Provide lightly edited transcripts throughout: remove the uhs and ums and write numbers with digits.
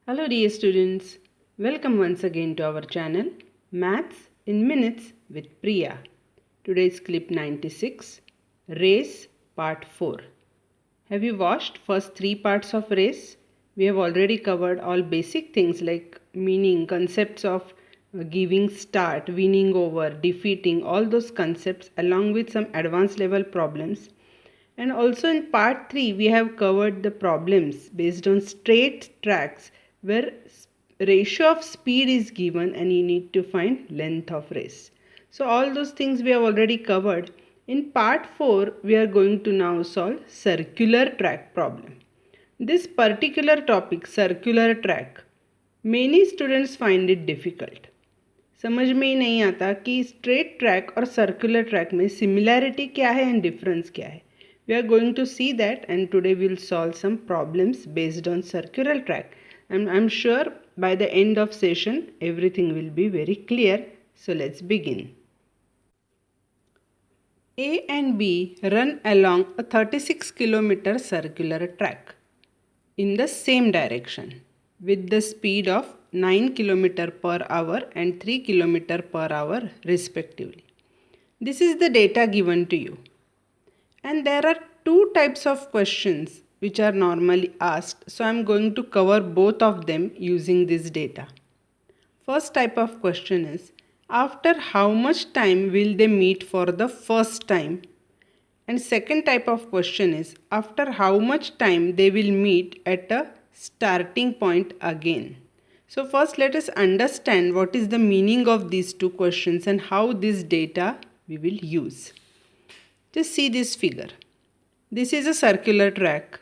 Hello dear students, welcome once again to our channel Maths in Minutes with Priya. Today's clip 96, Race Part 4. Have you watched first 3 parts of Race? We have already covered all basic things like meaning, concepts of giving start, winning over, defeating, all those concepts along with some advanced level problems. And also in part 3 we have covered the problems based on straight tracks where ratio of speed is given and you need to find length of race. So all those things we have already covered. In part 4 we are going to now solve circular track problem. This particular topic, circular track, many students find it difficult. समझ में ही नहीं आता कि straight track और circular track में similarity क्या है and difference क्या है. We are going to see that, and today we will solve some problems based on circular track. And I'm sure by the end of session everything will be very clear. So let's begin. A and B run along a 36 kilometer circular track in the same direction with the speed of 9 km per hour and 3 km per hour respectively. This is the data given to you. And there are two types of questions which are normally asked. So I am going to cover both of them using this data. First type of question is, after how much time will they meet for the first time? And second type of question is, after how much time they will meet at a starting point again. So first let us understand what is the meaning of these two questions and how this data we will use. Just see this figure. This is a circular track.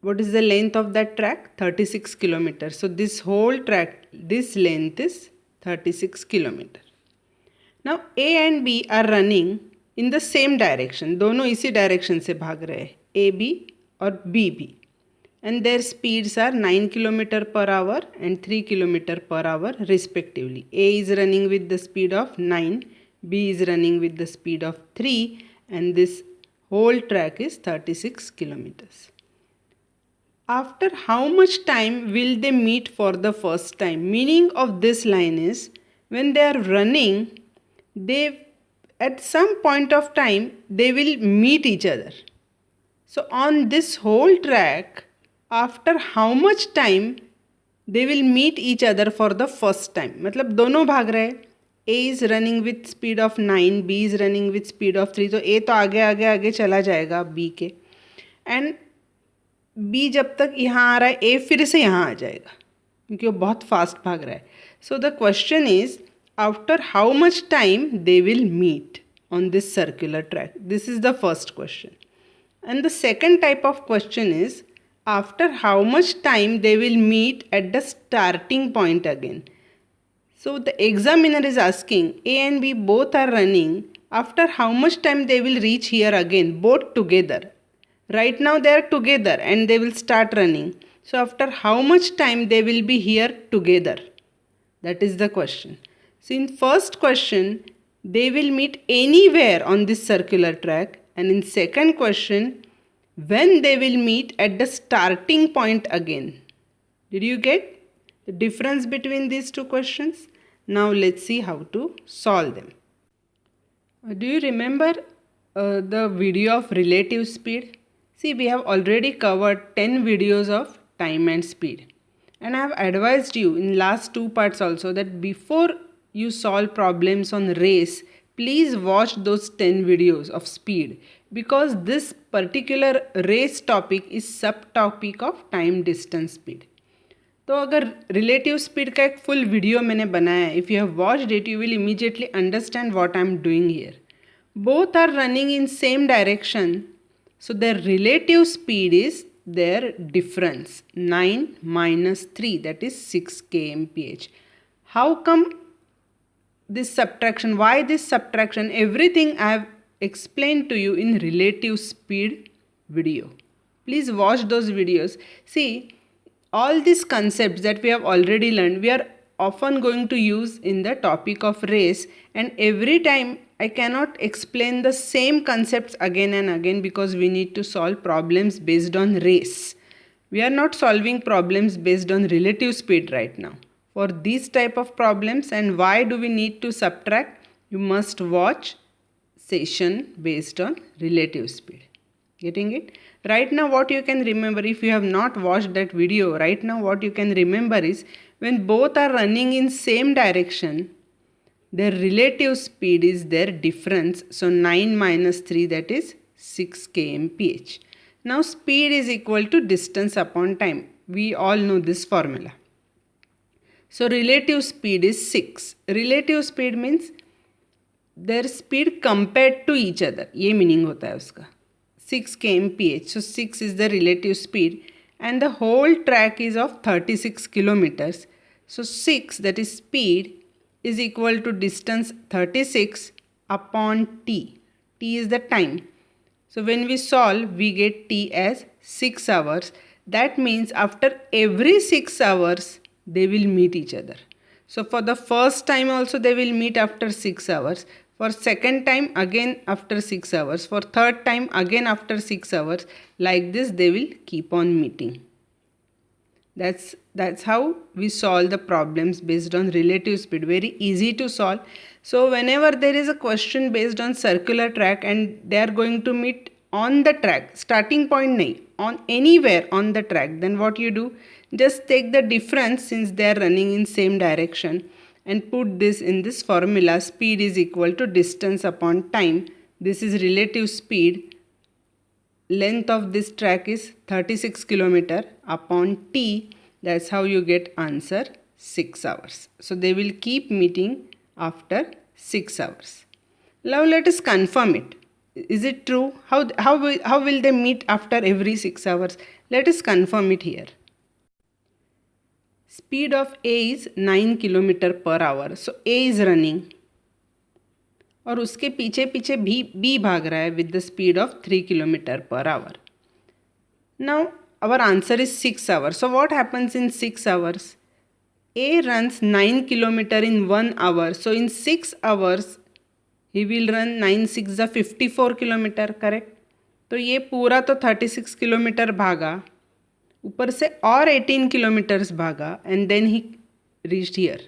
What is the length of that track? 36 kilometers. So this whole track, this length is 36 kilometers. Now A and B are running in the same direction. दोनों इसी direction से भाग रहे हैं. A B और B B. And their speeds are 9 km per hour and 3 km per hour respectively. A is running with the speed of 9. B is running with the speed of 3, and this whole track is 36 kilometers. After how much time will they meet for the first time? Meaning of this line is, when they are running, at some point of time they will meet each other. So on this whole track, after how much time they will meet each other for the first time? मतलब दोनों भाग रहे हैं. A is running with speed of 9, B is running with speed of 3. तो A तो आगे आगे आगे चला जाएगा B के, एंड B जब तक यहाँ आ रहा है A फिर से यहाँ आ जाएगा क्योंकि वो बहुत फास्ट भाग रहा है. So the question is, after how much time they will meet on this circular track. This is the first question. And the second type of question is, after how much time they will meet at the starting point again. So the examiner is asking, A and B both are running. After how much time they will reach here again, both together? Right now they are together and they will start running. So after how much time they will be here together? That is the question. So in first question, they will meet anywhere on this circular track. And in second question, when they will meet at the starting point again. Did you get the difference between these two questions? Now let's see how to solve them. Do you remember the video of relative speed? See, we have already covered 10 videos of time and speed. And I have advised you in last 2 parts also that before you solve problems on race, please watch those 10 videos of speed, because this particular race topic is subtopic of time distance speed. तो अगर relative speed का एक full video मैंने बनाया है, if you have watched it you will immediately understand what I am doing here. Both are running in same direction, so their relative speed is their difference, 9 minus 3, that is 6 kmph. How come this subtraction? Why this subtraction? Everything I have explained to you in relative speed video. Please watch those videos. See, all these concepts that we have already learned, we are often going to use in the topic of race, and every time I cannot explain the same concepts again and again because we need to solve problems based on race. We are not solving problems based on relative speed right now. For these type of problems, and why do we need to subtract? You must watch session based on relative speed. Getting it? Right now what you can remember, if you have not watched that video, right now what you can remember is when both are running in same direction, their relative speed is their difference. So 9 minus 3, that is 6 kmph. Now speed is equal to distance upon time. We all know this formula. So relative speed is 6. Relative speed means their speed compared to each other. ये meaning होता है उसका. 6 kmph. So 6 is the relative speed and the whole track is of 36 kilometers. So 6, that is speed, is equal to distance 36 upon t. T is the time. So when we solve, we get t as 6 hours. That means after every 6 hours, they will meet each other. So for the first time also they will meet after 6 hours. For second time again after 6 hours. For third time again after 6 hours. Like this they will keep on meeting. That's how we solve the problems based on relative speed. Very easy to solve. So whenever there is a question based on circular track and they are going to meet on the track, starting point nahi, on anywhere on the track, then what you do? Just take the difference since they are running in same direction and put this in this formula. Speed is equal to distance upon time. This is relative speed. Length of this track is 36 kilometer upon t. That's how you get answer 6 hours. So they will keep meeting after 6 hours. Now let us confirm it. Is it true? How will they meet after every 6 hours? Let us confirm it here. Speed of A is 9 kilometer per hour. So A is running. और उसके पीछे पीछे B भाग रहा है with the speed of 3 kilometer per hour. Now our answer is 6 hours. So what happens in 6 hours? A runs 9 kilometer in 1 hour. So in 6 hours he will run 9 6 the 54 kilometer, correct? तो ये पूरा तो 36 kilometre भागा, ऊपर से और 18 kilometres भागा and then he reached here.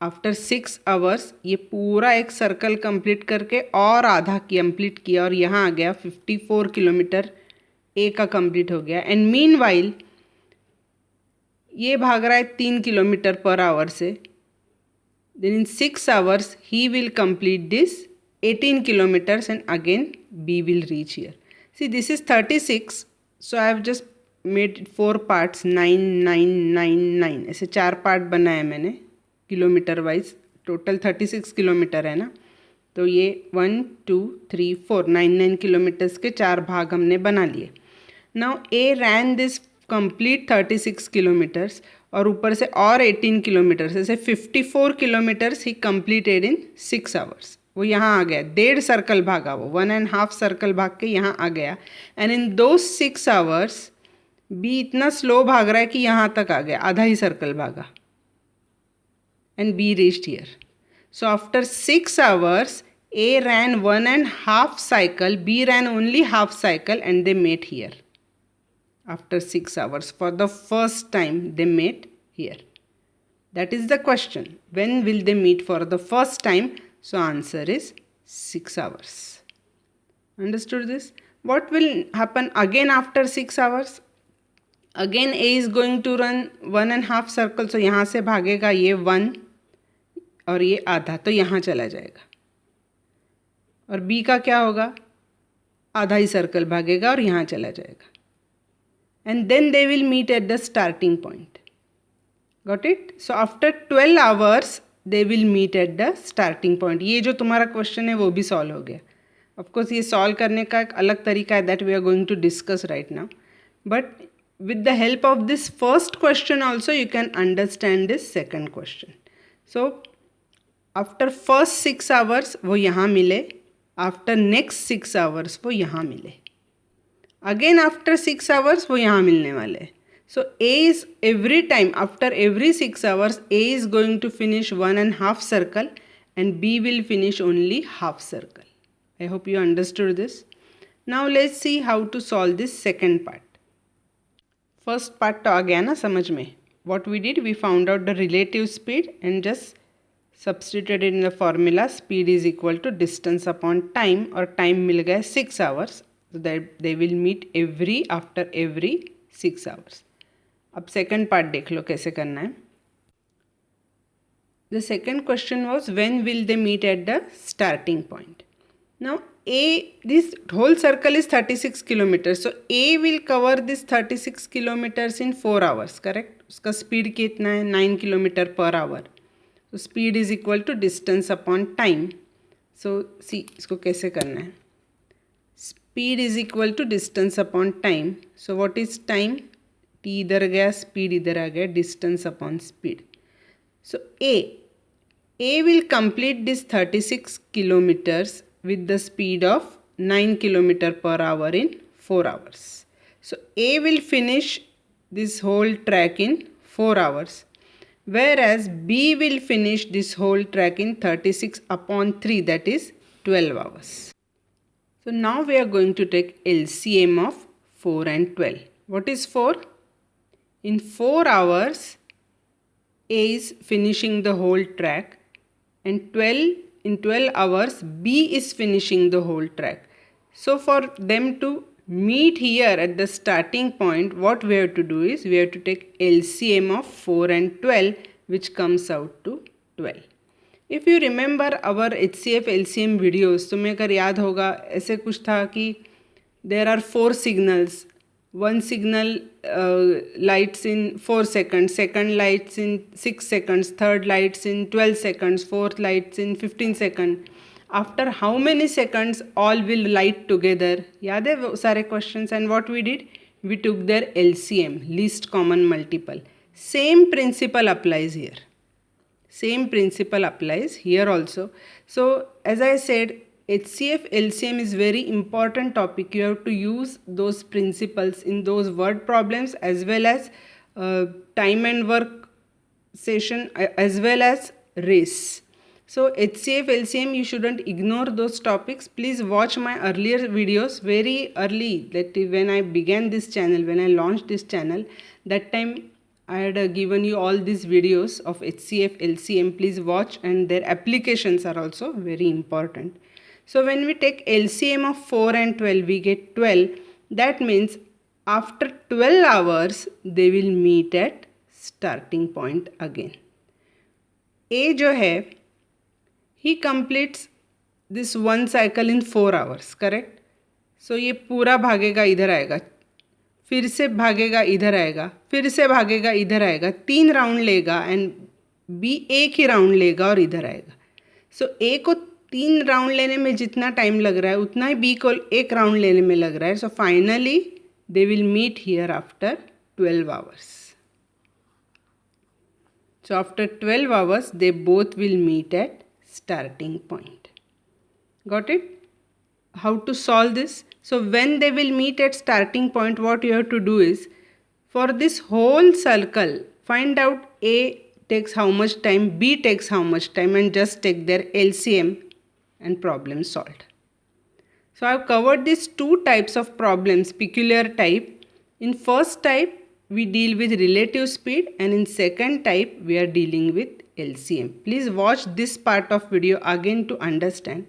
After 6 hours ये पूरा एक सर्कल कंप्लीट करके और आधा कंप्लीट किया और यहाँ आ गया 54 किलोमीटर ए का कंप्लीट हो गया. एंड मीनवाइल ये भाग रहा है 3 किलोमीटर पर आवर से. Then in 6 hours he will complete this 18 kilometres and again B will reach here. See this is 36. So I have just made 4 parts 9 9 9 9 ऐसे 4 पार्ट बनाए मैंने किलोमीटर वाइज. टोटल 36 किलोमीटर है ना, तो ये 1 2 3 4 9 kilometres के 4 भाग हमने बना लिए. Now A ran this complete 36 kilometres और ऊपर से और 18 किलोमीटर्स, ऐसे 54 किलोमीटर्स ही कंप्लीटेड इन 6 आवर्स. वो यहाँ आ गया, 1.5 सर्कल भागा, वो 1.5 सर्कल भाग के यहाँ आ गया. एंड इन दो 6 आवर्स बी इतना स्लो भाग रहा है कि यहाँ तक आ गया, आधा ही सर्कल भागा. And B reached here. So after 6 hours, A ran 1.5 cycle, B ran only half cycle and they met here. After 6 hours, for the first time they met here. That is the question. When will they meet for the first time? So answer is 6 hours. Understood this? What will happen again after 6 hours? Again A is going to run 1.5 circle. So यहाँ से भागेगा ये 1 और ये आधा, तो यहाँ चला जाएगा. और B का क्या होगा? आधा ही सर्कल भागेगा और यहाँ चला जाएगा. And then they will meet at the starting point. Got it? So after 12 hours they will meet at the starting point. ये जो तुम्हारा क्वेश्चन है वो भी सॉल्व हो गया. ऑफकोर्स ये सॉल्व करने का एक अलग तरीका है, that we are going to discuss right now. But with the help of this first question also you can understand this second question. So after first 6 hours वो यहाँ मिले, after next 6 hours वो यहाँ मिले, again after 6 hours वो यहाँ मिलने वाले. So A is every time after every 6 hours A is going to finish 1.5 circle and B will finish only half circle. I hope you understood this. Now let's see how to solve this second part. First part तो आ गया ना समझ में. What we did, we found out the relative speed and just substituted in the formula. Speed is equal to distance upon time, और time मिल गया 6 hours, so that they will meet after every 6 hours. अब second part देख लो कैसे करना है. The second question was, when will they meet at the starting point? Now this whole circle is 36 kilometers. So A will cover this 36 kilometers in 4 hours, correct? उसका speed कितना है? 9 kilometer per hour. So speed is equal to distance upon time. So see इसको कैसे करना है? Speed is equal to distance upon time. So what is time? T इधर गया, speed इधर आ गया, distance upon speed. So A will complete this 36 kilometers with the speed of 9 km per hour in 4 hours. So A will finish this whole track in 4 hours, whereas B will finish this whole track in 36 upon 3, that is 12 hours. So now we are going to take LCM of 4 and 12. What is 4? In 4 hours, A is finishing the whole track, and in 12 hours B is finishing the whole track. So for them to meet here at the starting point, what we have to do is we have to take LCM of 4 and 12, which comes out to 12. If you remember our HCF-LCM videos, तो मैं अगर याद होगा ऐसे कुछ था कि there are 4 signals. One signal lights in 4 seconds, second lights in 6 seconds, third lights in 12 seconds, fourth lights in 15 seconds. After how many seconds all will light together? याद है वो सारे questions? And what we did? We took their LCM, least common multiple. Same principle applies here. Same principle applies here also. So as I said, HCF-LCM is very important topic. You have to use those principles in those word problems as well as time and work session as well as race. So HCF-LCM, you shouldn't ignore those topics. Please watch my earlier videos very early. That is when I began this channel, when I launched this channel, that time I had given you all these videos of HCF-LCM. Please watch, and their applications are also very important. So when we take LCM of 4 and 12, we get 12. That means after 12 hours, they will meet at starting point again. A जो है, he completes this one cycle in 4 hours, correct? So ये पूरा भागेगा इधर आएगा, फिर से भागेगा इधर आएगा, फिर से भागेगा इधर आएगा, 3 राउंड लेगा, एंड B एक ही राउंड लेगा और इधर आएगा. सो A को 3 राउंड लेने में जितना टाइम लग रहा है उतना ही B को 1 राउंड लेने में लग रहा है. So finally they will meet here after 12 hours. So after 12 hours they both will meet at starting point. Got it? How to solve this? So when they will meet at starting point, what you have to do is, for this whole circle, find out A takes how much time, B takes how much time, and just take their LCM and problem solved. So I have covered these 2 types of problems, peculiar type. In first type, we deal with relative speed, and in second type, we are dealing with LCM. Please watch this part of video again to understand.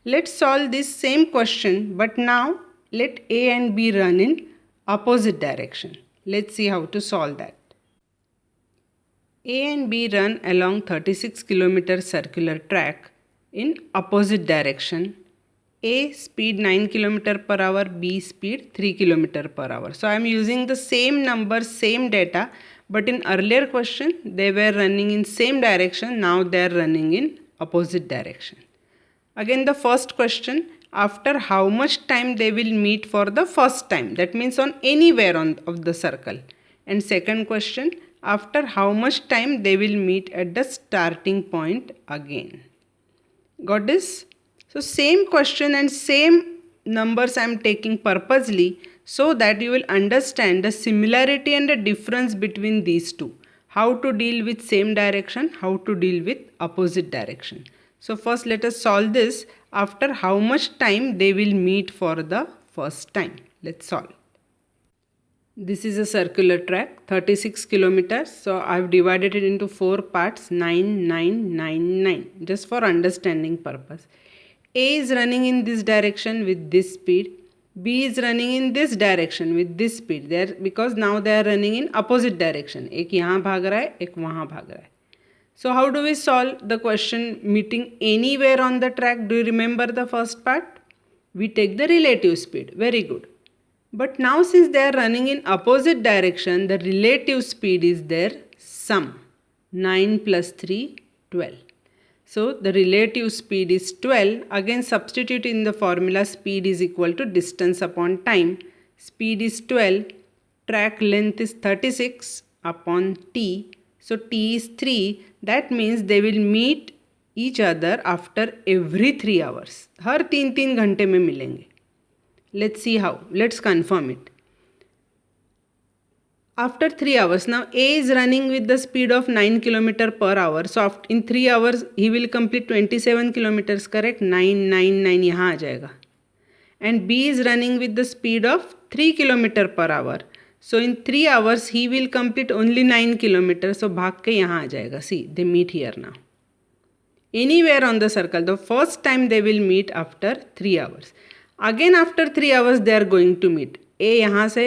Let's solve this same question, but now let A and B run in opposite direction. Let's see how to solve that. A and B run along 36 km circular track in opposite direction. A speed 9 km per hour, B speed 3 km per hour. So I am using the same number, same data, but in earlier question they were running in same direction. Now they are running in opposite direction. Again the first question, after how much time they will meet for the first time, that means on anywhere of the circle. And second question, after how much time they will meet at the starting point again. Got this? So same question and same numbers I am taking purposely so that you will understand the similarity and the difference between these two. How to deal with same direction, how to deal with opposite direction. So first let us solve this. After how much time they will meet for the first time. Let's solve. This is a circular track, 36 kilometers. So I've divided it into 4 parts, 9, 9, 9, 9, just for understanding purpose. A is running in this direction with this speed. B is running in this direction with this speed. Because now they are running in opposite direction. एक यहाँ भाग रहा है, एक वहाँ भाग रहा है. So how do we solve the question meeting anywhere on the track? Do you remember the first part? We take the relative speed. Very good. But now since they are running in opposite direction, the relative speed is their sum. 9 plus 3, 12. So the relative speed is 12. Again substitute in the formula, speed is equal to distance upon time. Speed is 12. Track length is 36 upon t. So t is 3. That means they will meet each other after every 3 hours. हर 3-3 घंटे में मिलेंगे. Let's see how. Let's confirm it. After 3 hours, now A is running with the speed of 9 km per hour. So in 3 hours, he will complete 27 kilometers, correct? 9, 9, 9 यहाँ आ जाएगा. And B is running with the speed of 3 km per hour. So in 3 hours, he will complete only 9 kilometers. So भाग के यहाँ आ जाएगा. See, they meet here now. Anywhere on the circle, the first time they will meet after 3 hours. Again after 3 hours they are going to meet. A यहाँ से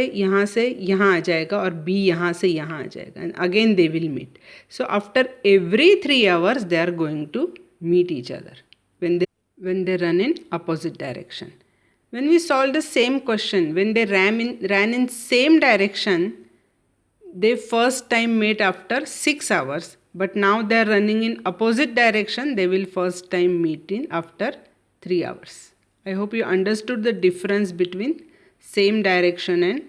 यहाँ आ जाएगा और B यहाँ से यहाँ आ जाएगा. And again they will meet. So after every 3 hours they are going to meet each other when they run in opposite direction. When we solve the same question, when they ran in same direction, they first time met after 6 hours. But now they are running in opposite direction, they will first time meet in after 3 hours. I hope you understood the difference between same direction and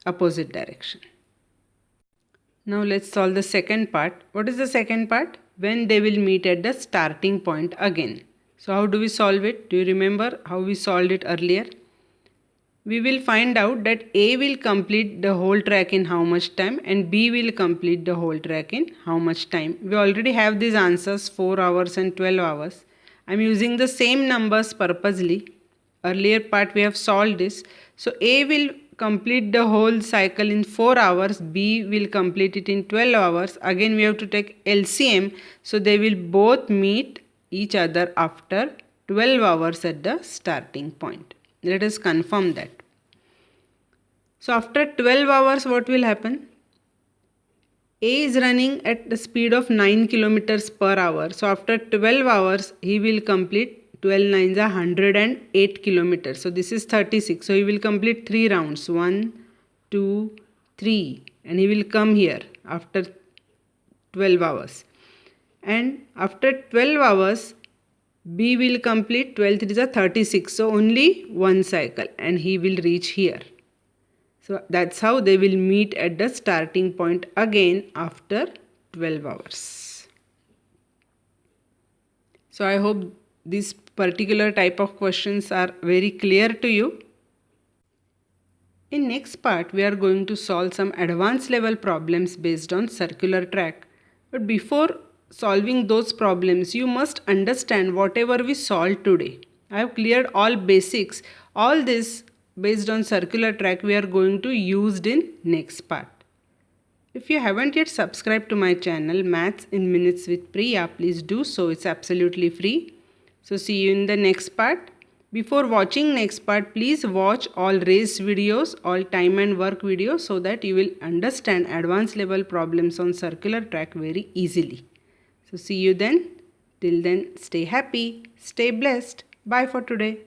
opposite direction. Now let's solve the second part. What is the second part? When they will meet at the starting point again. So how do we solve it? Do you remember how we solved it earlier? We will find out that A will complete the whole track in how much time and B will complete the whole track in how much time. We already have these answers, 4 hours and 12 hours. I am using the same numbers purposely. Earlier part we have solved this. So A will complete the whole cycle in 4 hours. B will complete it in 12 hours. Again we have to take LCM. So they will both meet each other after 12 hours at the starting point. Let us confirm that. So after 12 hours what will happen? A is running at the speed of 9 kilometers per hour. So after 12 hours he will complete 12 9s are 108 kilometers. So this is 36. So he will complete 3 rounds. 1, 2, 3. And he will come here after 12 hours. And after 12 hours, B will complete 12 3s are 36. So only one cycle and he will reach here. So that's how they will meet at the starting point again after 12 hours. So I hope this particular type of questions are very clear to you. In next part, we are going to solve some advanced level problems based on circular track. But before solving those problems, you must understand whatever we solved today. I have cleared all basics. All this based on circular track we are going to use in next part. If you haven't yet subscribed to my channel Maths in Minutes with Priya, please do so. It's absolutely free. So see you in the next part. Before watching next part, please watch all race videos, all time and work videos so that you will understand advanced level problems on circular track very easily. So see you then. Till then, stay happy, stay blessed. Bye for today.